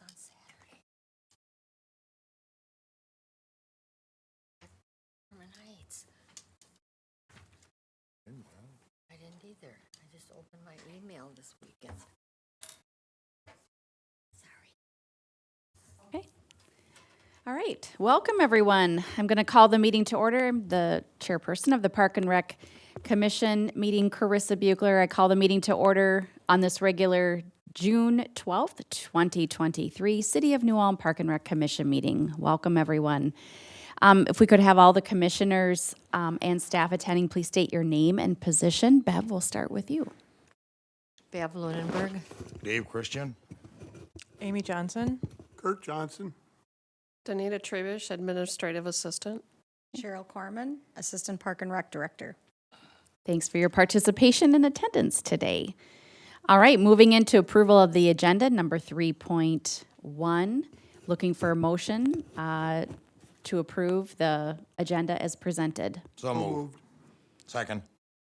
was on Saturday. Sherman Heights. I didn't either. I just opened my email this weekend. Sorry. Okay. All right. Welcome, everyone. I'm going to call the meeting to order. The chairperson of the Park and Rec Commission meeting, Carissa Bugler. I call the meeting to order on this regular June 12th, 2023, City of New Ulm Park and Rec Commission meeting. Welcome, everyone. If we could have all the commissioners and staff attending, please state your name and position. Bev, we'll start with you. Bev Lunenburg. Dave Christian. Amy Johnson. Kurt Johnson. Danita Trevish, Administrative Assistant. Cheryl Corman, Assistant Park and Rec Director. Thanks for your participation and attendance today. All right, moving into approval of the agenda, number 3.1. Looking for a motion to approve the agenda as presented. So moved. Second.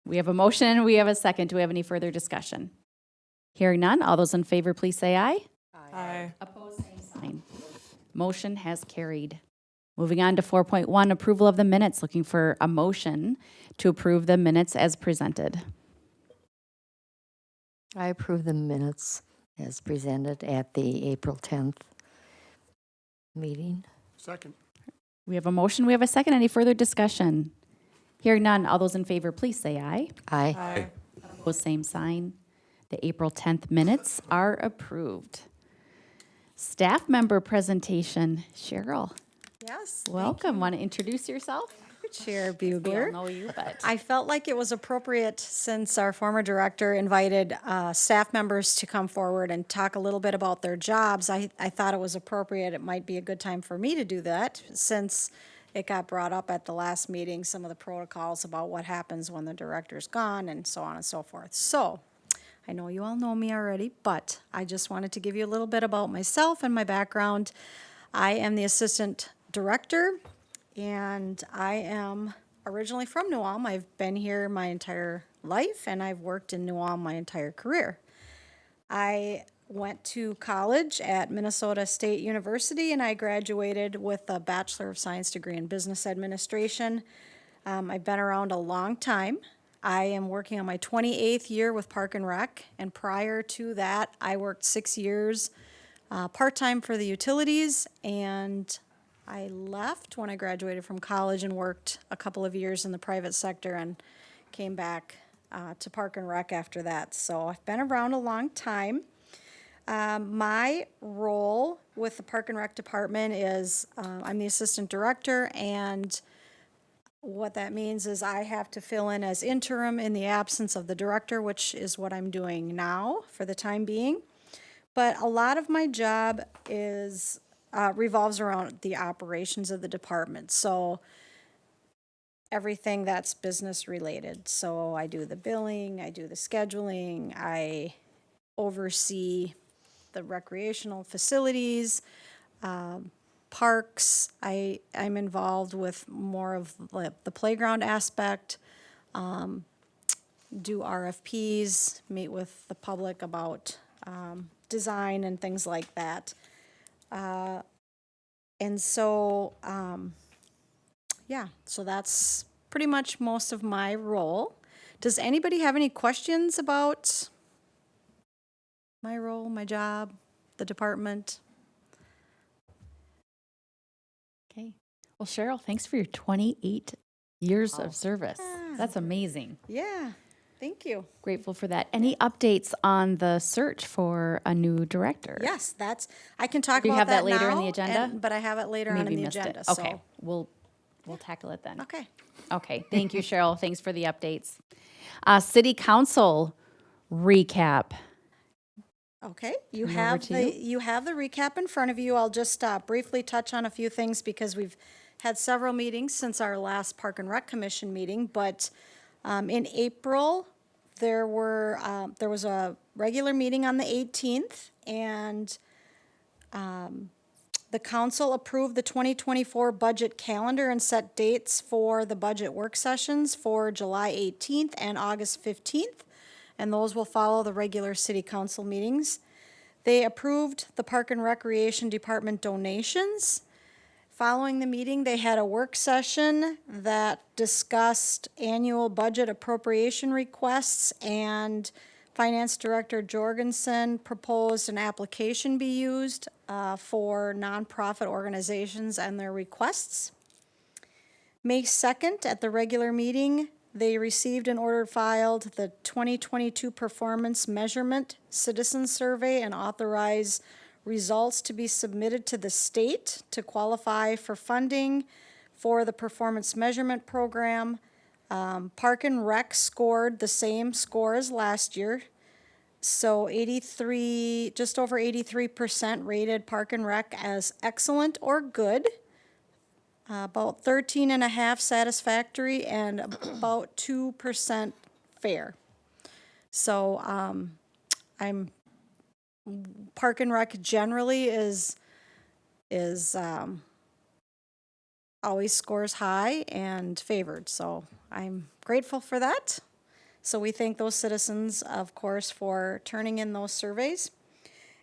We have a motion, we have a second. Do we have any further discussion? Hearing none, all those in favor, please say aye. Aye. Opposed, same sign. Motion has carried. Moving on to 4.1, approval of the minutes. Looking for a motion to approve the minutes as presented. I approve the minutes as presented at the April 10th meeting. Second. We have a motion, we have a second. Any further discussion? Hearing none, all those in favor, please say aye. Aye. Aye. Opposed, same sign. The April 10th minutes are approved. Staff member presentation. Cheryl, Yes. welcome. Want to introduce yourself? Chair We all Bugler. know you, but I felt like it was appropriate since our former director invited staff members to come forward and talk a little bit about their jobs. I thought it was appropriate. It might be a good time for me to do that since it got brought up at the last meeting, some of the protocols about what happens when the director's gone and so on and so forth. So I know you all know me already, but I just wanted to give you a little bit about myself and my background. I am the assistant director, and I am originally from New Ulm. I've been here my entire life, and I've worked in New Ulm my entire career. I went to college at Minnesota State University, and I graduated with a Bachelor of Science degree in Business Administration. I've been around a long time. I am working on my 28th year with Park and Rec, and prior to that, I worked 6 years part-time for the utilities, and I left when I graduated from college and worked a couple of years in the private sector and came back to Park and Rec after that. So I've been around a long time. My role with the Park and Rec Department is I'm the assistant director, and what that means is I have to fill in as interim in the absence of the director, which is what I'm doing now for the time being. But a lot of my job is revolves around the operations of the department. So everything that's business related. So I do the billing, I do the scheduling, I oversee the recreational facilities, parks. I'm involved with more of the playground aspect, do RFPs, meet with the public about design and things like that. And so, yeah, so that's pretty much most of my role. Does anybody have any questions about my role, my job, the department? okay. Well, Cheryl, thanks for your 28 years of service. That's amazing. Yeah, thank you. Grateful for that. Any updates on the search for a new director? Yes, I can talk Do you about have that later in now, the agenda? but I have it later on Maybe in the missed agenda. it. Okay, we'll tackle it then. So, okay. Okay, thank you, Cheryl. Thanks for the updates. City Council recap. Okay, you Turn over have to the you have the recap in front of you. I'll just briefly touch on a few things because we've had several meetings since our last Park and Rec Commission meeting. But in April, there was a regular meeting on the 18th, and the council approved the 2024 budget calendar and set dates for the budget work sessions for July 18th and August 15th, and those will follow the regular city council meetings. They approved the Park and Recreation Department donations. Following the meeting, they had a work session that discussed annual budget appropriation requests, and Finance Director Jorgensen proposed an application be used for nonprofit organizations and their requests. May 2nd, at the regular meeting, they received and ordered filed the 2022 Performance Measurement Citizen Survey and authorized results to be submitted to the state to qualify for funding for the performance measurement program. Park and Rec scored the same score as last year. So 83, just over 83% rated Park and Rec as excellent or good. About 13.5 satisfactory and about 2% fair. So Park and Rec generally is always scores high and favored, so I'm grateful for that. So we thank those citizens, of course, for turning in those surveys.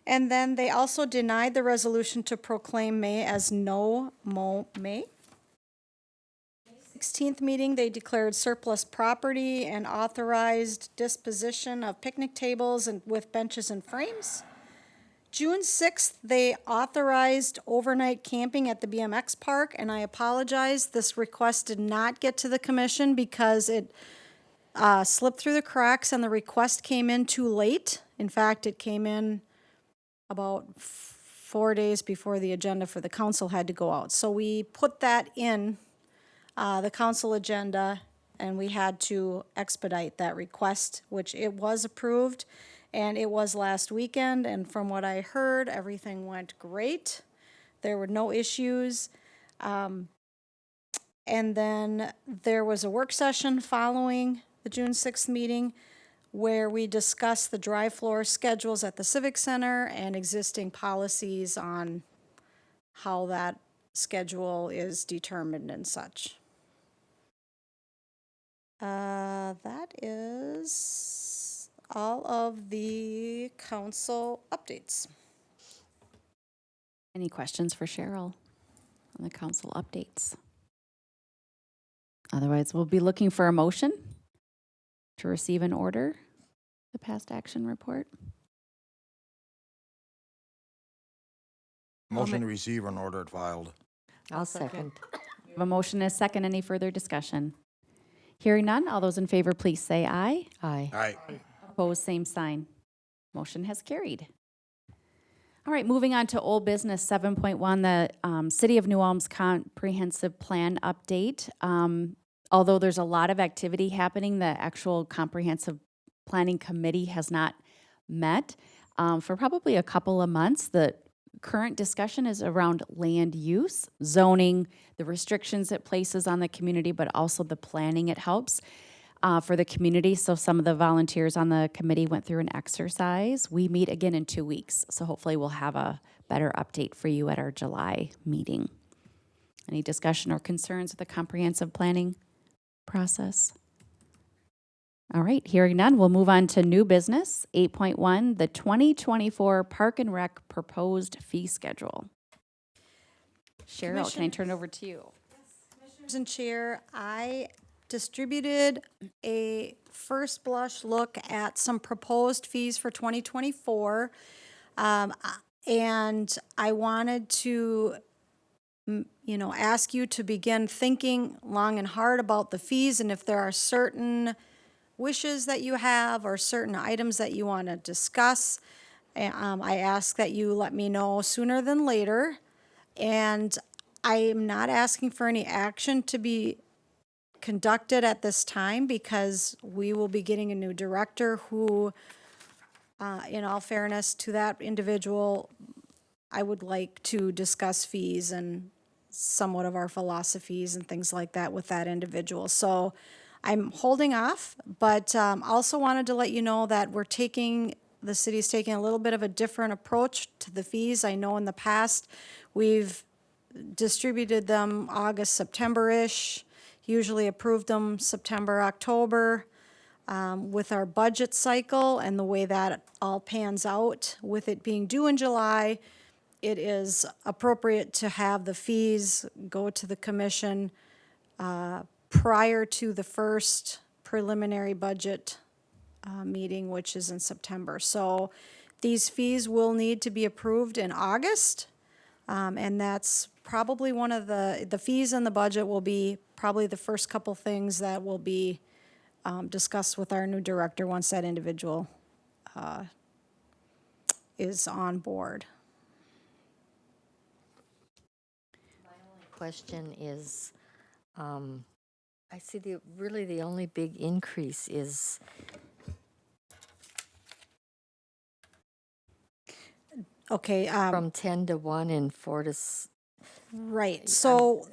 And then they also denied the resolution to proclaim May as No Mow May. 16th meeting, they declared surplus property and authorized disposition of picnic tables and with benches and frames. June 6th, they authorized overnight camping at the BMX park, and I apologize, this request did not get to the commission because it slipped through the cracks and the request came in too late. In fact, it came in about 4 days before the agenda for the council had to go out. So we put that in the council agenda, and we had to expedite that request, which it was approved, and it was last weekend, and from what I heard, everything went great. There were no issues. And then there was a work session following the June 6th meeting where we discussed the dry floor schedules at the Civic Center and existing policies on how that schedule is determined and such. That is all of the council updates. Any questions for Cheryl on the council updates? Otherwise, we'll be looking for a motion to receive and order the past action report. Motion to receive and order it filed. I'll second. We have a motion and a second. Any further discussion? Hearing none, all those in favor, please say aye. Aye. Aye. Opposed, same sign. Motion has carried. All right, moving on to old business 7.1, the City of New Ulm's comprehensive plan update. Although there's a lot of activity happening, the actual comprehensive planning committee has not met for probably a couple of months. The current discussion is around land use, zoning, the restrictions it places on the community, but also the planning it helps for the community. So some of the volunteers on the committee went through an exercise. We meet again in 2 weeks, so hopefully we'll have a better update for you at our July meeting. Any discussion or concerns with the comprehensive planning process? All right, hearing none, we'll move on to new business, 8.1, the 2024 Park and Rec proposed fee schedule. Cheryl, can I turn it over to you? Commissioners and Chair, I distributed a first blush look at some proposed fees for 2024. And I wanted to, ask you to begin thinking long and hard about the fees, and if there are certain wishes that you have or certain items that you want to discuss, I ask that you let me know sooner than later. And I am not asking for any action to be conducted at this time because we will be getting a new director who, in all fairness to that individual, I would like to discuss fees and somewhat of our philosophies and things like that with that individual. So I'm holding off, but also wanted to let you know that the city's taking a little bit of a different approach to the fees. I know in the past, we've distributed them August, September-ish, usually approved them September, October. With our budget cycle and the way that all pans out, with it being due in July, it is appropriate to have the fees go to the commission prior to the first preliminary budget meeting, which is in September. So these fees will need to be approved in August. And that's probably one of the fees in the budget will be probably the first couple things that will be discussed with our new director once that individual is on board. Question is, I see really the only big increase is Okay, from 10 to 1 and 4 to, right, so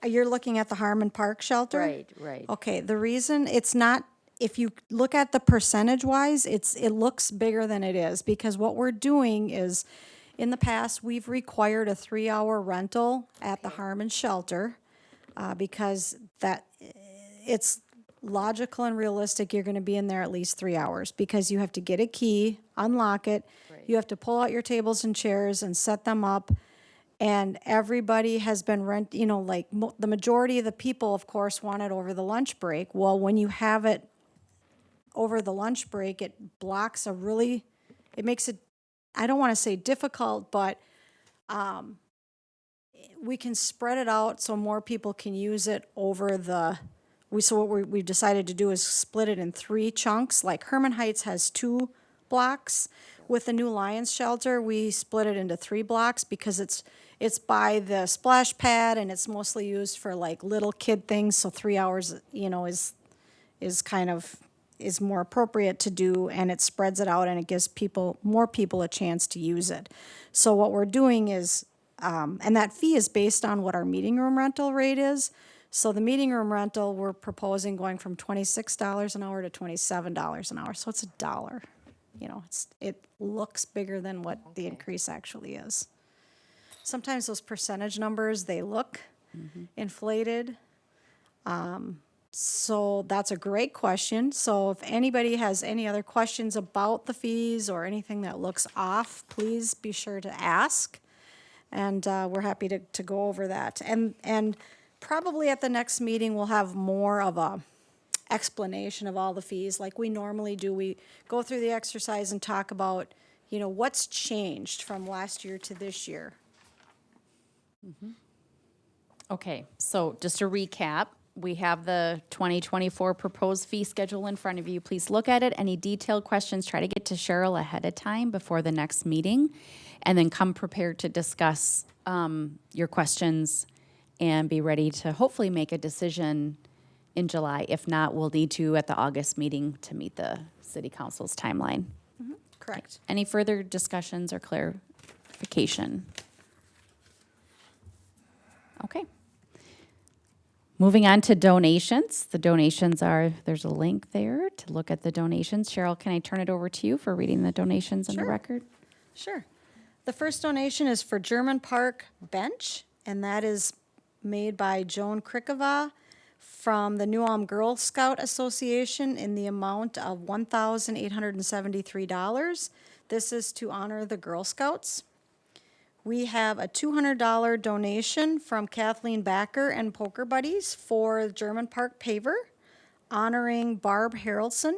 you're looking at the Harmon Park shelter? right. Okay, the reason it's not, if you look at the percentage wise, it looks bigger than it is, because what we're doing is, in the past, we've required a 3-hour rental at the Harmon shelter, because it's logical and realistic, you're gonna be in there at least 3 hours, because you have to get a key, unlock it, you have to pull out your tables and chairs and set them up, and everybody has been the majority of the people, of course, want it over the lunch break. Well, when you have it over the lunch break, it blocks it makes it, I don't want to say difficult, but we can spread it out so more people can use it over so what we've decided to do is split it in 3 chunks, like Herman Heights has 2 blocks. With the new Lions shelter, we split it into 3 blocks because it's by the splash pad and it's mostly used for like little kid things, so 3 hours, is more appropriate to do, and it spreads it out and it gives more people a chance to use it. So what we're doing is, and that fee is based on what our meeting room rental rate is. So the meeting room rental, we're proposing going from $26 an hour to $27 an hour, so it's $1. It looks bigger than what the increase actually is. Sometimes those percentage numbers, they look inflated. So that's a great question. So if anybody has any other questions about the fees or anything that looks off, please be sure to ask. And we're happy to go over that. And probably at the next meeting, we'll have more of a explanation of all the fees like we normally do. We go through the exercise and talk about, what's changed from last year to this year. Okay, so just to recap, we have the 2024 proposed fee schedule in front of you. Please look at it. Any detailed questions, try to get to Cheryl ahead of time before the next meeting, and then come prepared to discuss your questions and be ready to hopefully make a decision in July. If not, we'll need to at the August meeting to meet the city council's timeline. Correct. Any further discussions or clarification? Okay. Moving on to donations. The donations there's a link there to look at the donations. Cheryl, can I turn it over to you for reading the donations in the Sure. record? Sure. The first donation is for German Park Bench, and that is made by Joan Krikova from the New Ulm Girl Scout Association in the amount of $1,873. This is to honor the Girl Scouts. We have a $200 donation from Kathleen Backer and Poker Buddies for German Park Paver, honoring Barb Harrelson.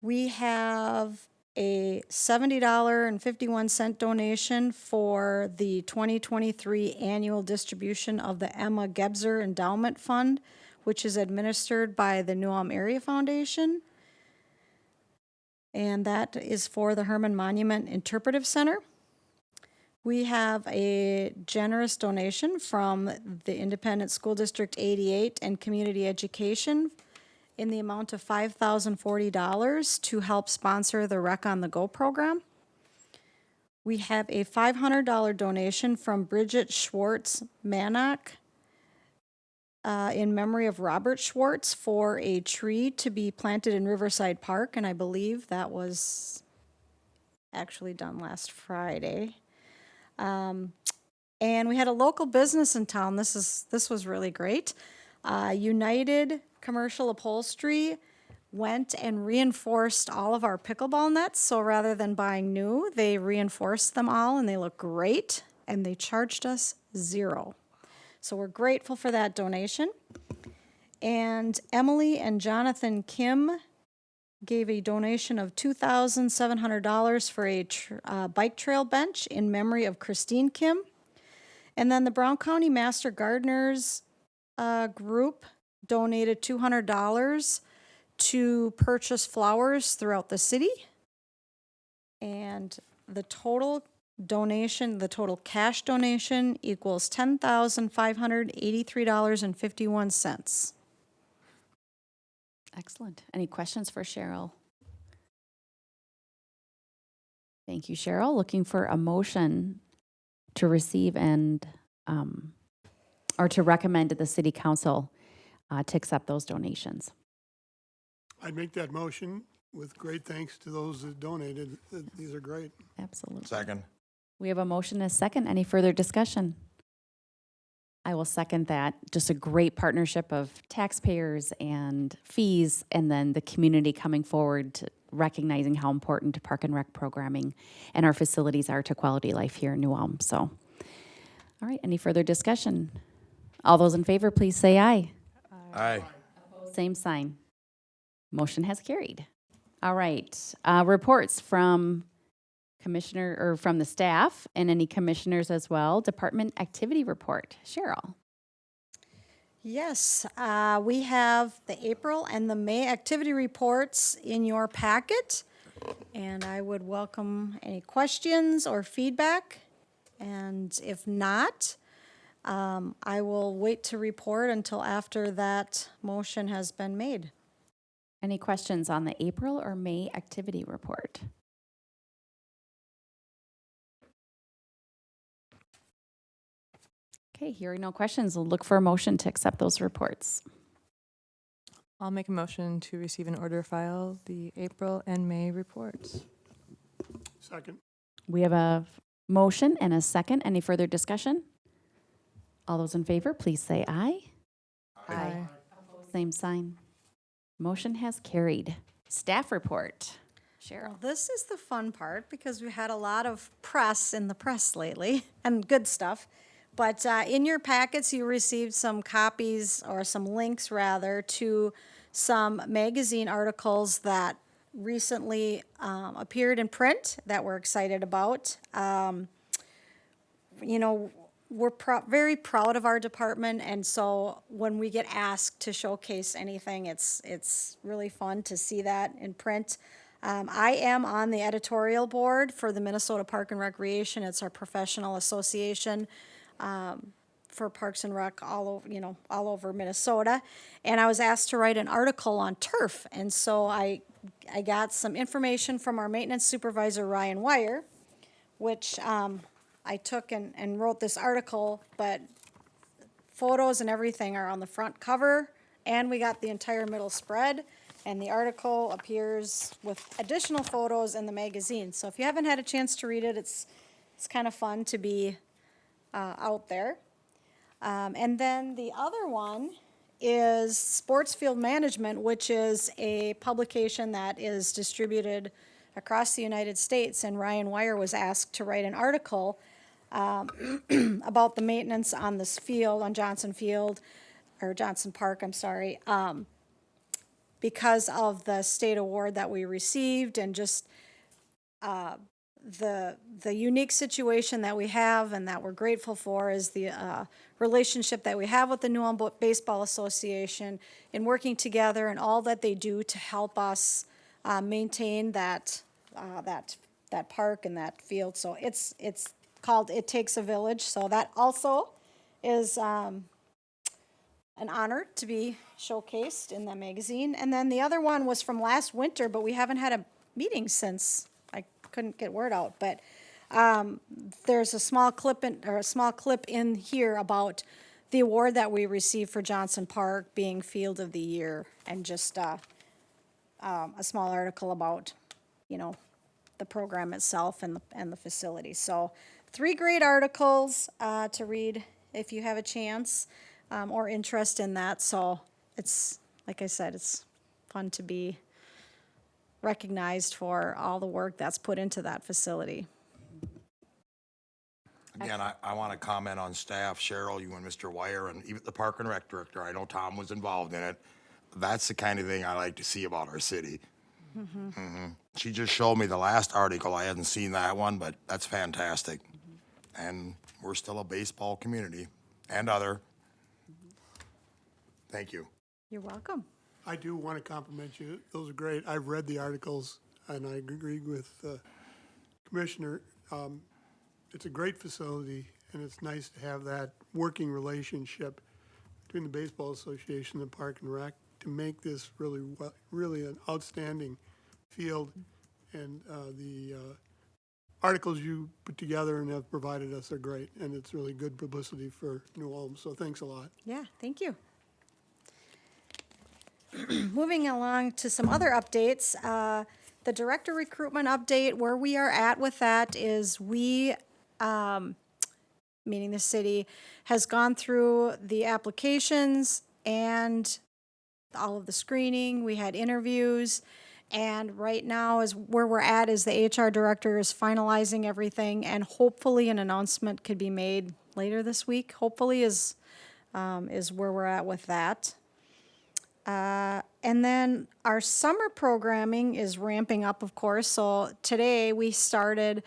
We have a $70.51 donation for the 2023 annual distribution of the Emma Gebser Endowment Fund, which is administered by the New Ulm Area Foundation. And that is for the Herman Monument Interpretive Center. We have a generous donation from the Independent School District 88 and Community Education in the amount of $5,040 to help sponsor the Rec on the Go program. We have a $500 donation from Bridget Schwartz Mannock in memory of Robert Schwartz for a tree to be planted in Riverside Park, and I believe that was actually done last Friday. And we had a local business in town. This was really great. United Commercial Upholstery went and reinforced all of our pickleball nets. So rather than buying new, they reinforced them all and they look great. And they charged us $0. So we're grateful for that donation. And Emily and Jonathan Kim gave a donation of $2,700 for a bike trail bench in memory of Christine Kim. And then the Brown County Master Gardeners group donated $200 to purchase flowers throughout the city. And the total cash donation equals $10,583.51. Excellent. Any questions for Cheryl? Thank you, Cheryl. Looking for a motion to receive and, or to recommend to the city council to accept those donations. I'd make that motion with great thanks to those that donated. These are great. Absolutely. Second. We have a motion and a second. Any further discussion? I will second that. Just a great partnership of taxpayers and fees, and then the community coming forward to recognizing how important Park and Rec programming and our facilities are to quality life here in New Ulm. So, all right, any further discussion? All those in favor, please say aye. Aye. Same sign. Motion has carried. All right, reports from commissioner, or from the staff and any commissioners as well. Department activity report. Cheryl. Yes, we have the April and the May activity reports in your packet. And I would welcome any questions or feedback. And if not, I will wait to report until after that motion has been made. Any questions on the April or May activity report? Okay, hearing no questions, we'll look for a motion to accept those reports. I'll make a motion to receive and order file the April and May reports. Second. We have a motion and a second. Any further discussion? All those in favor, please say aye. Aye. Same sign. Motion has carried. Staff report. Cheryl. Well, this is the fun part because we had a lot of press in the press lately and good stuff. But in your packets, you received some copies or some links rather to some magazine articles that recently appeared in print that we're excited about. You know, we're very proud of our department, and so when we get asked to showcase anything, it's really fun to see that in print. I am on the editorial board for the Minnesota Park and Recreation. It's our professional association for Parks and Rec all over Minnesota. And I was asked to write an article on turf. And so I got some information from our maintenance supervisor, Ryan Wire, which I took and wrote this article, but photos and everything are on the front cover, and we got the entire middle spread, and the article appears with additional photos in the magazine. So if you haven't had a chance to read it, it's kind of fun to be out there. And then the other one is Sports Field Management, which is a publication that is distributed across the United States, and Ryan Wire was asked to write an article about the maintenance on this field, on Johnson Field, or Johnson Park, I'm sorry, because of the state award that we received and just the unique situation that we have and that we're grateful for is the relationship that we have with the New Ulm Baseball Association in working together and all that they do to help us maintain that park and that field. So it's called It Takes a Village. So that also is an honor to be showcased in that magazine. And then the other one was from last winter, but we haven't had a meeting since. I couldn't get word out, but there's a small clip in here about the award that we received for Johnson Park being Field of the Year, and just a small article about, the program itself and the facility. So 3 great articles to read if you have a chance or interest in that. So it's like I said, it's fun to be recognized for all the work that's put into that facility. Again, I want to comment on staff, Cheryl, you and Mr. Wire, and even the Park and Rec Director. I know Tom was involved in it. That's the kind of thing I like to see about our city. She just showed me the last article. I hadn't seen that one, but that's fantastic. And we're still a baseball community and other. Thank you. You're welcome. I do want to compliment you. Those are great. I've read the articles, and I agree with Commissioner. It's a great facility, and it's nice to have that working relationship between the Baseball Association and Park and Rec to make this really an outstanding field. And the articles you put together and have provided us are great, and it's really good publicity for New Ulm. So thanks a lot. Yeah, thank you. Moving along to some other updates, the director recruitment update, where we are at with that is we, meaning the city, has gone through the applications and all of the screening. We had interviews, and right now is where we're at is the HR director is finalizing everything, and hopefully an announcement could be made later this week. Hopefully is where we're at with that. And then our summer programming is ramping up, of course. So today we started,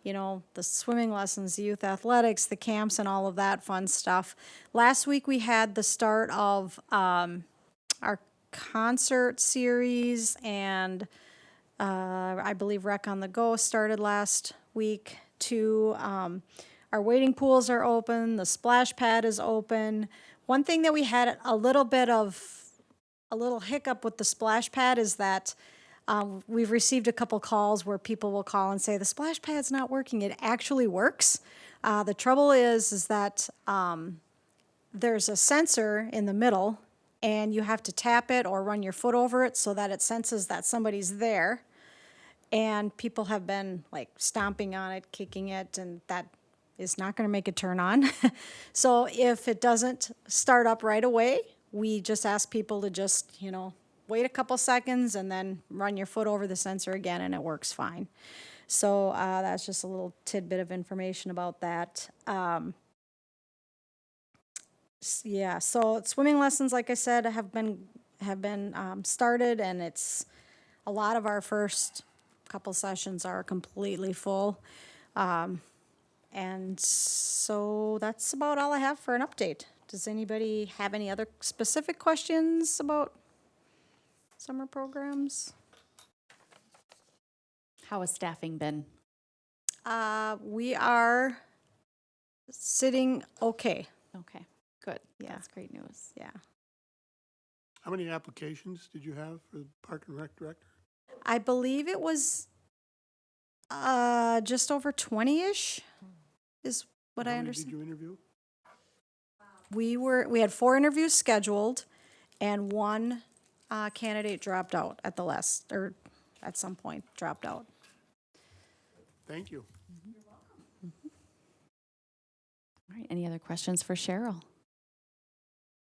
the swimming lessons, the youth athletics, the camps, and all of that fun stuff. Last week we had the start of our concert series, and I believe Rec on the Go started last week too. Our wading pools are open. The splash pad is open. One thing that we had a little hiccup with the splash pad is that we've received a couple calls where people will call and say, the splash pad's not working. It actually works. The trouble is that there's a sensor in the middle, and you have to tap it or run your foot over it so that it senses that somebody's there. And people have been like stomping on it, kicking it, and that is not going to make it turn on. So if it doesn't start up right away, we just ask people to just, wait a couple seconds and then run your foot over the sensor again, and it works fine. So that's just a little tidbit of information about that. Yeah, so swimming lessons, like I said, have been started, and it's a lot of our first couple sessions are completely full. And so that's about all I have for an update. Does anybody have any other specific questions about summer programs? How has staffing been? We are sitting okay. Okay, good. Yeah. That's great news. Yeah. How many applications did you have for the Park and Rec Director? I believe it was just over 20-ish is what I How many understand. did you interview? We had 4 interviews scheduled, and 1 candidate dropped out at at some point dropped out. Thank you. All right, any other questions for Cheryl?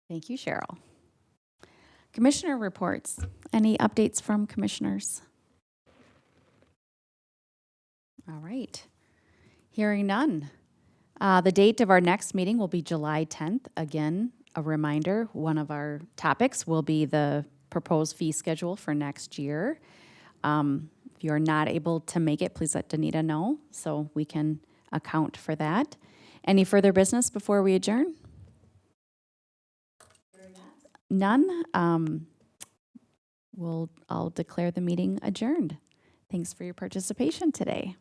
Thank you, Cheryl. Commissioner reports. Any updates from commissioners? All right. Hearing none. The date of our next meeting will be July 10th. Again, a reminder, one of our topics will be the proposed fee schedule for next year. If you're not able to make it, please let Danita know so we can account for that. Any further business before we adjourn? None. I'll declare the meeting adjourned. Thanks for your participation today.